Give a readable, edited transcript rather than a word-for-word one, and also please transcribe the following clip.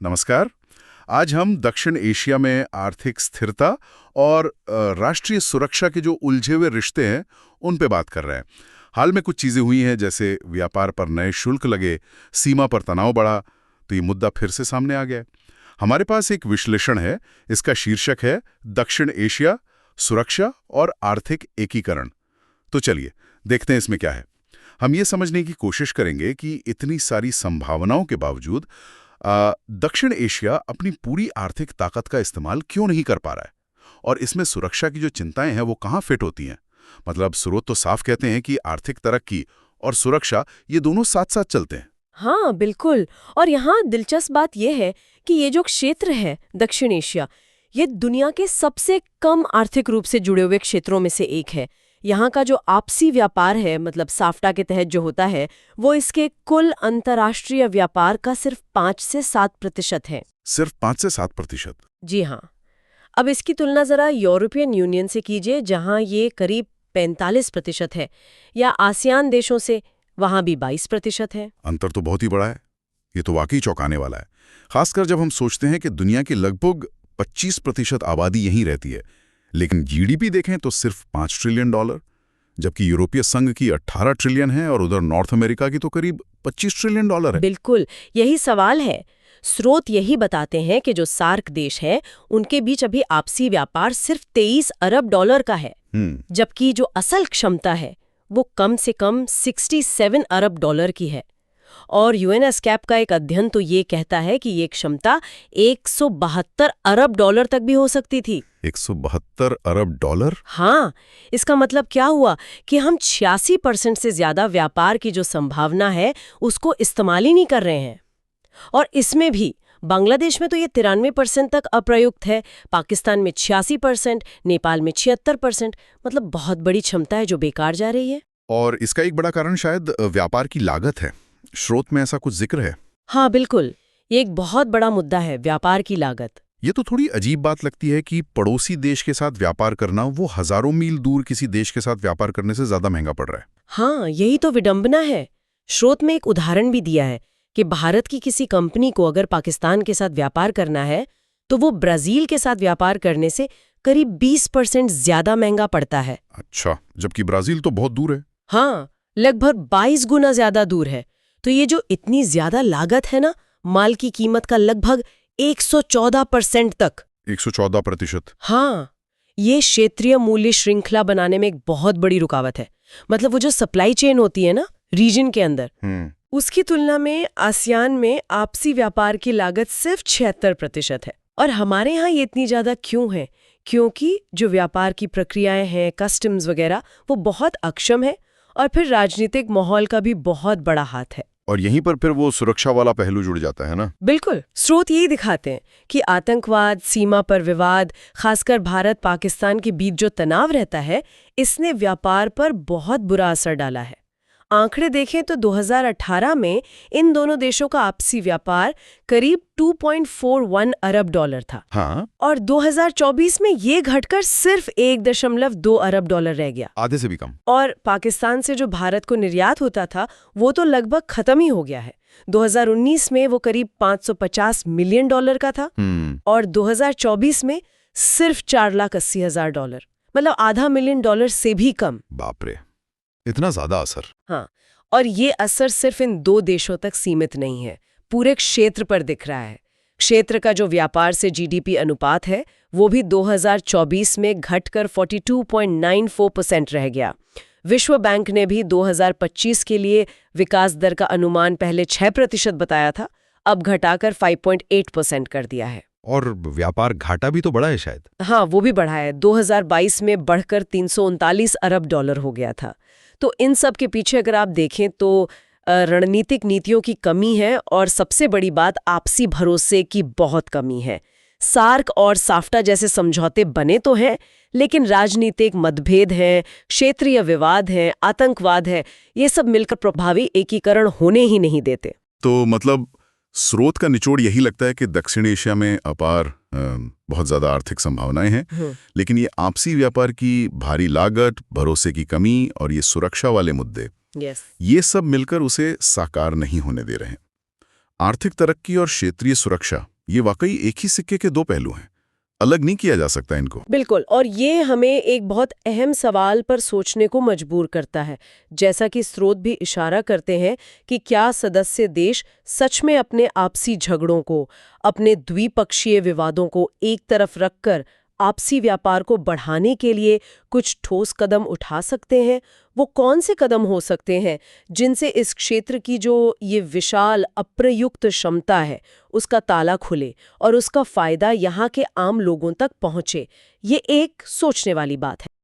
नमस्कार। आज हम दक्षिण एशिया में आर्थिक स्थिरता और राष्ट्रीय सुरक्षा के जो उलझे हुए रिश्ते हैं उन पे बात कर रहे हैं। हाल में कुछ चीज़ें हुई हैं, जैसे व्यापार पर नए शुल्क लगे, सीमा पर तनाव बढ़ा, तो ये मुद्दा फिर से सामने आ गया है। हमारे पास एक विश्लेषण है, इसका शीर्षक है दक्षिण एशिया, सुरक्षा और आर्थिक एकीकरण। तो चलिए देखते हैं इसमें क्या है। हम ये समझने की कोशिश करेंगे कि इतनी सारी संभावनाओं के बावजूद दक्षिण एशिया अपनी पूरी आर्थिक ताकत का इस्तेमाल क्यों नहीं कर पा रहा है, और इसमें सुरक्षा की जो चिंताएं हैं वो कहाँ फिट होती हैं। मतलब स्रोत तो साफ कहते हैं कि आर्थिक तरक्की और सुरक्षा ये दोनों साथ साथ चलते हैं। हाँ बिल्कुल। और यहाँ दिलचस्प बात यह है कि ये जो क्षेत्र है दक्षिण एशिया, ये दुनिया के सबसे कम आर्थिक रूप से जुड़े हुए क्षेत्रों में से एक है। यहाँ का जो आपसी व्यापार है, मतलब साफ्टा के तहत जो होता है, वो इसके कुल अंतर्राष्ट्रीय व्यापार का सिर्फ 5 से 7% है। सिर्फ 5 से 7%? जी हाँ। अब इसकी तुलना जरा यूरोपियन यूनियन से कीजिए, जहाँ ये करीब 45% है, या आसियान देशों से, वहाँ भी 22% है। अंतर तो बहुत ही बड़ा है। ये तो वाकई चौंकाने वाला है, खासकर जब हम सोचते हैं कि दुनिया की लगभग 25% आबादी यहीं रहती है, लेकिन जीडीपी देखें तो सिर्फ $5 ट्रिलियन, जबकि यूरोपीय संघ की 18 ट्रिलियन है और उधर नॉर्थ अमेरिका की तो करीब $25 ट्रिलियन है। बिल्कुल, यही सवाल है। स्रोत यही बताते हैं कि जो सार्क देश है, उनके बीच अभी आपसी व्यापार सिर्फ $23 अरब का है, जबकि जो असल क्षमता है वो कम से कम $67 अरब की है। और यूएनएसकैप का एक अध्ययन तो ये कहता है कि ये क्षमता $172 अरब तक भी हो सकती थी। $172 अरब? हाँ, इसका मतलब क्या हुआ कि हम 86% से ज्यादा व्यापार की जो संभावना है उसको इस्तेमाल ही नहीं कर रहे हैं। और इसमें भी बांग्लादेश में तो ये 93% तक अप्रयुक्त है, पाकिस्तान में 86%, नेपाल में 76%। मतलब बहुत बड़ी क्षमता है जो बेकार जा रही है। और इसका एक बड़ा कारण शायद व्यापार की लागत है। स्रोत में ऐसा कुछ जिक्र है? हाँ बिल्कुल, ये एक बहुत बड़ा मुद्दा है, व्यापार की लागत। ये तो थोड़ी अजीब बात लगती है कि पड़ोसी देश के साथ व्यापार करना वो हजारों मील दूर किसी देश के साथ व्यापार करने से ज्यादा महंगा पड़ रहा है। हाँ, यही तो विडंबना है। स्रोत में एक उदाहरण भी दिया है कि भारत की किसी कंपनी को अगर पाकिस्तान के साथ व्यापार करना है तो वो ब्राजील के साथ व्यापार करने से करीब 20% ज्यादा महंगा पड़ता है। अच्छा, जबकि ब्राजील तो बहुत दूर है। हाँ, लगभग 22 गुना ज्यादा दूर है। तो ये जो इतनी ज्यादा लागत है ना, माल की कीमत का लगभग 114% तक। 114%? हाँ, ये क्षेत्रीय मूल्य श्रृंखला बनाने में एक बहुत बड़ी रुकावट है। मतलब वो जो सप्लाई चेन होती है ना रीजन के अंदर, उसकी तुलना में आसियान में आपसी व्यापार की लागत सिर्फ 76% है। और हमारे यहाँ ये इतनी ज्यादा क्यों है? क्योंकि जो व्यापार की प्रक्रियाएं हैं, कस्टम्स वगैरह, वो बहुत अक्षम है, और फिर राजनीतिक माहौल का भी बहुत बड़ा हाथ है। और यहीं पर फिर वो सुरक्षा वाला पहलू जुड़ जाता है ना? बिल्कुल। स्रोत यही दिखाते हैं कि आतंकवाद, सीमा पर विवाद, खासकर भारत पाकिस्तान के बीच जो तनाव रहता है, इसने व्यापार पर बहुत बुरा असर डाला है। आंकड़े देखें तो 2018 में इन दोनों देशों का आपसी व्यापार करीब $2.41 अरब था। हाँ? और 2024 में ये घटकर सिर्फ $1.2 अरब रह गया, आधे से भी कम। और पाकिस्तान से जो भारत को निर्यात होता था वो तो लगभग खत्म ही हो गया है। 2019 में वो करीब $550 मिलियन का था, और 2024 में सिर्फ $480,000, मतलब $500 मिलियन से भी कम। बाप रे, इतना ज्यादा असर? हाँ, और ये असर सिर्फ इन 2 देशों तक सीमित नहीं है, पूरे क्षेत्र पर दिख रहा है। क्षेत्र का जो व्यापार से जीडीपी अनुपात है वो भी 2024 में घटकर 42.94% रह गया। विश्व बैंक ने भी 2025 के लिए विकास दर का अनुमान पहले 6% बताया था, अब घटाकर 5.8% कर दिया है। और व्यापार घाटा भी तो बढ़ा है शायद? हाँ, वो भी बढ़ा है। 2022 में बढ़कर $339 अरब हो गया था। तो इन सब के पीछे अगर आप देखें तो रणनीतिक नीतियों की कमी है, और सबसे बड़ी बात आपसी भरोसे की बहुत कमी है। सार्क और साफ्टा जैसे समझौते बने तो हैं, लेकिन राजनीतिक मतभेद हैं, क्षेत्रीय विवाद हैं, आतंकवाद है, ये सब मिलकर प्रभावी एकीकरण होने ही नहीं देते। तो मतलब स्रोत का निचोड़ यही लगता है कि दक्षिण एशिया में अपार बहुत ज्यादा आर्थिक संभावनाएं हैं, लेकिन ये आपसी व्यापार की भारी लागत, भरोसे की कमी और ये सुरक्षा वाले मुद्दे, ये सब मिलकर उसे साकार नहीं होने दे रहे हैं। आर्थिक तरक्की और क्षेत्रीय सुरक्षा, ये वाकई एक ही सिक्के के दो पहलू हैं। अलग नहीं किया जा सकता इनको। बिल्कुल, और ये हमें एक बहुत अहम सवाल पर सोचने को मजबूर करता है। जैसा कि स्रोत भी इशारा करते हैं कि क्या सदस्य देश सच में अपने आपसी झगड़ों को, अपने द्विपक्षीय विवादों को एक तरफ रखकर आपसी व्यापार को बढ़ाने के लिए कुछ ठोस कदम उठा सकते हैं? वो कौन से कदम हो सकते हैं जिनसे इस क्षेत्र की जो ये विशाल अप्रयुक्त क्षमता है उसका ताला खुले और उसका फायदा यहाँ के आम लोगों तक पहुँचे? ये एक सोचने वाली बात है।